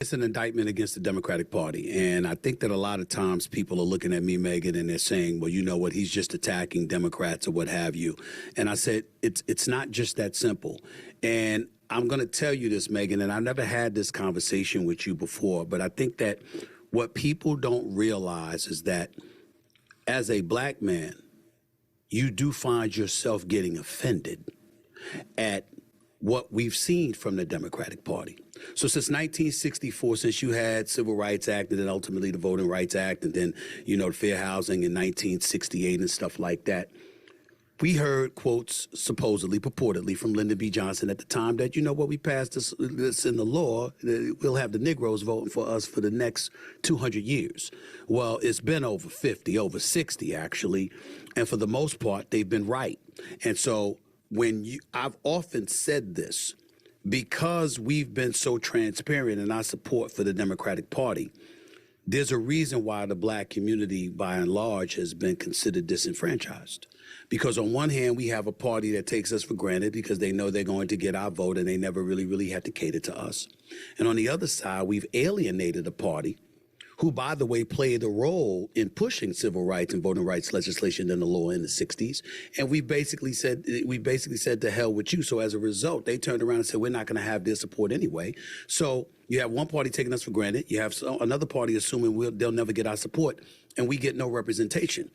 It's an indictment against the Democratic Party. And I think that a lot of times people are looking at me, Megan, and they're saying, well, you know what, he's just attacking Democrats or what have you. And I said, it's not just that simple. And I'm going to tell you this, Megan, and I never had this conversation with you before, but I think that what people don't realize is that as a black man, you do find yourself getting offended at what we've seen from the Democratic Party. So since 1964, since you had Civil Rights Act and then ultimately the Voting Rights Act and then, you know, the Fair Housing in 1968 and stuff like that, we heard quotes supposedly, purportedly from Lyndon B. Johnson at the time that, you know what, we passed this in the law, we'll have the Negroes voting for us for the next 200 years. Well, it's been over 50, over 60 actually, and for the most part, they've been right. And so I've often said this, because we've been so transparent in our support for the Democratic Party, there's a reason why the black community, by and large, has been considered disenfranchised. Because on one hand, we have a party that takes us for granted because they know they're going to get our vote and they never really had to cater to us. And on the other side, we've alienated a party who, by the way, played a role in pushing civil rights and voting rights legislation in the law in the 60s. And we basically said to hell with you. So as a result, they turned around and said, we're not going to have their support anyway. So you have one party taking us for granted. You have another party assuming they'll never get our support, and we get no representation.